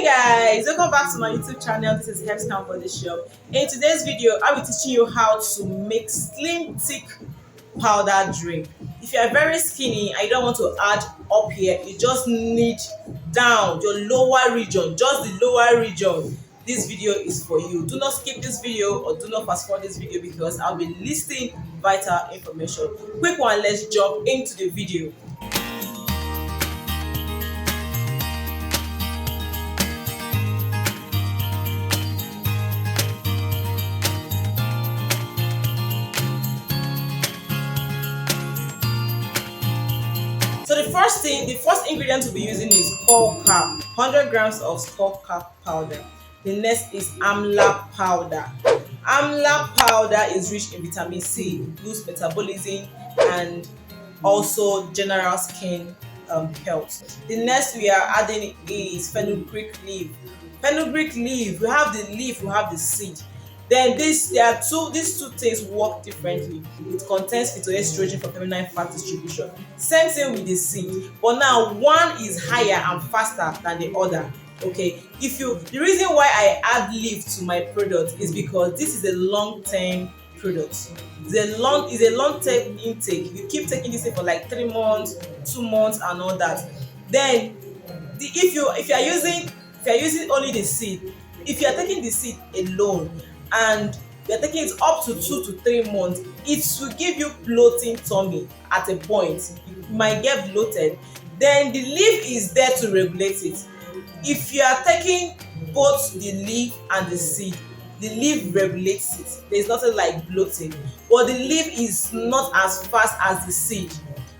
Hey guys, welcome back to my YouTube channel. This is Herbal for the show. In today's video, I'll be teaching you how to make slim thick powder drink. If you are very skinny and you don't want to add up here, you just need down your lower region, just the lower region. This video is for you. Do not skip this video or do not fast forward this video because I'll be listing vital information. Quick one, let's jump into the video. So the first ingredient we'll be using is skull cap, 100 grams of skull cap powder. The next is amla powder. Amla powder is rich in vitamin C, boosts metabolism, and also general skin health. The next we are adding is fenugreek leaf. Fenugreek leaf, we have the leaf, we have the seed. Then these two things work differently. It contains phytoestrogen for feminine fat distribution. Same thing with the seed, but now one is higher and faster than the other. Okay, the reason why I add leaf to my product is because this is a long-term product. It's a long-term intake. You keep taking this thing for like 3 months, 2 months, and all that. Then if you are using only the seed, if you are taking the seed alone and you're taking it up to 2 to 3 months, it will give you bloating tummy at a point. You might get bloated. Then the leaf is there to regulate it. If you are taking both the leaf and the seed, the leaf regulates it. There's nothing like bloating, but the leaf is not as fast as the seed.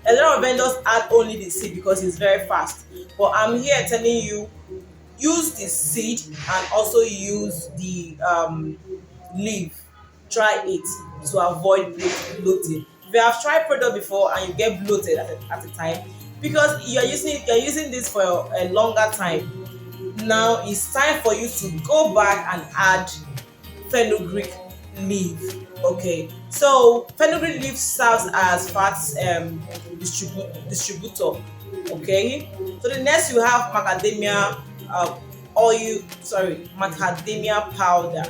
A lot of vendors add only the seed because it's very fast, but I'm here telling you, use the seed and also use the leaf. Try it to avoid bloating. If you have tried product before and you get bloated at a time because you're using this for a longer time, now it's time for you to go back and add fenugreek leaf. Okay, so fenugreek leaf serves as fat distributor. Okay, so the next you have macadamia macadamia powder.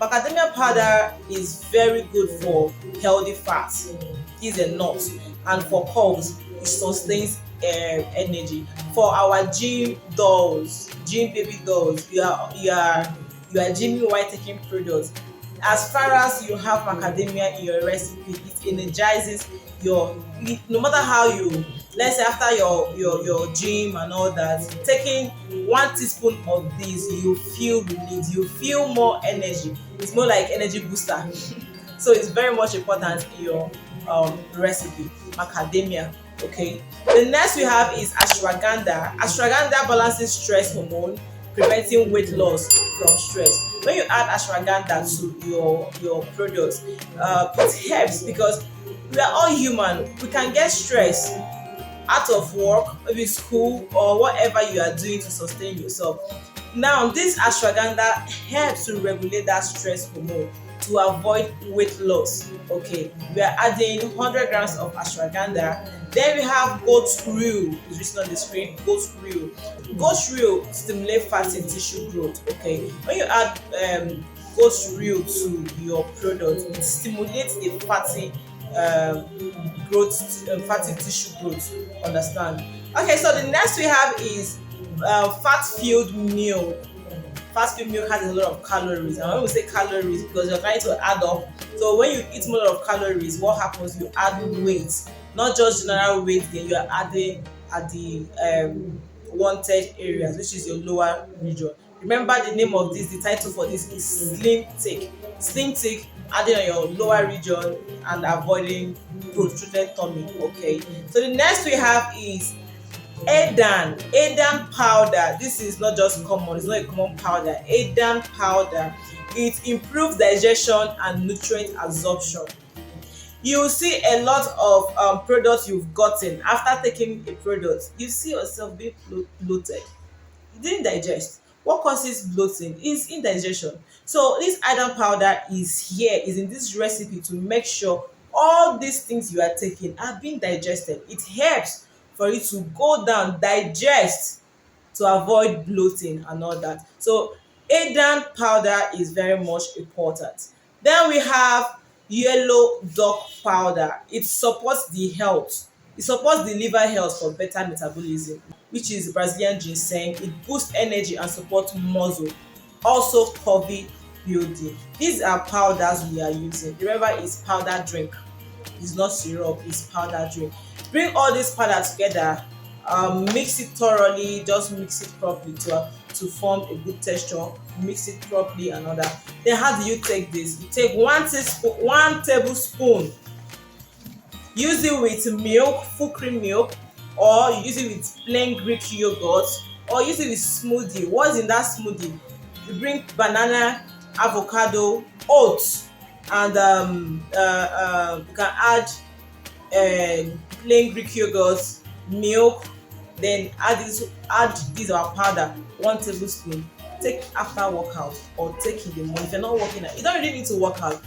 Macadamia powder is very good for healthy fats. It's a nut, and for curves, it sustains energy. For our gym baby dolls, you are gymming while taking products. As far as you have macadamia in your recipe, it energizes no matter how you, let's say after your gym and all that, taking 1 teaspoon of this, you feel relieved, you feel more energy. It's more like energy booster. So it's very much important in your recipe, macadamia. Okay, the next we have is ashwagandha. Ashwagandha balances stress hormone, preventing weight loss from stress. When you add ashwagandha to your products, it helps because we are all human. We can get stressed out of work, maybe school, or whatever you are doing to sustain yourself. Now this ashwagandha helps to regulate that stress hormone to avoid weight loss. Okay, we are adding 100 grams of ashwagandha. Then we have goat rue, it's written on the screen. Goat rue stimulates fatty tissue growth. Okay, when you add goat rue to your product, it stimulates the fatty fatty tissue growth. Understand? Okay, so the next we have is fat-filled milk. Fat-filled milk has a lot of calories, and when we say calories, because you're trying to add up, so when you eat more of calories, what happens? You add weight, not just general weight. Then you are adding at the wanted areas, which is your lower region. Remember the name of this, the title for this is Slimthick. Slimthick, adding on your lower region and avoiding protruded tummy. Okay, so the next we have is Eden powder. This is not just common, it's not a common powder. Eden powder, it improves digestion and nutrient absorption. You will see a lot of products you've gotten after taking a product, you see yourself being bloated. You didn't digest. What causes bloating is indigestion. So this iron powder is in this recipe to make sure all these things you are taking are being digested. It helps for you to go down, digest, to avoid bloating and all that. So Adan powder is very much important. Then we have yellow duck powder. It supports the health. It supports the liver health for better metabolism, which is Brazilian ginseng. It boosts energy and supports muscle. Also curvy building. These are powders we are using. Remember, it's powder drink. It's not syrup, it's powder drink. Bring all this powder together, mix it thoroughly, just mix it properly to form a good texture. Mix it properly and all that. Then how do you take this? You take 1 tablespoon. Use it with milk, full cream milk, or you use it with plain Greek yogurt, or use it with smoothie. What's in that smoothie? You bring banana, avocado, oats, and you can add plain Greek yogurt, milk, then add this our powder, 1 tablespoon. Take after workout or take in the morning. If you're not working out, you don't really need to work out.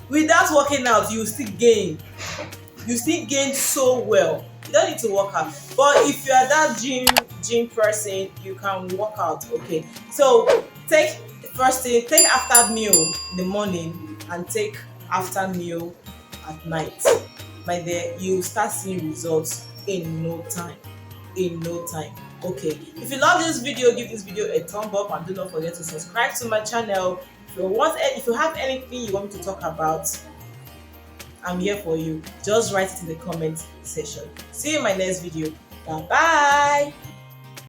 Without working out, you still gain. You still gain so well. You don't need to work out. But if you are that gym person, you can work out. Okay. So take first thing, take after meal in the morning and take after meal at night. By there, you start seeing results in no time. In no time. Okay. If you love this video, give this video a thumb up and do not forget to subscribe to my channel. If you have anything you want me to talk about, I'm here for you. Just write it in the comment section. See you in my next video. Bye bye.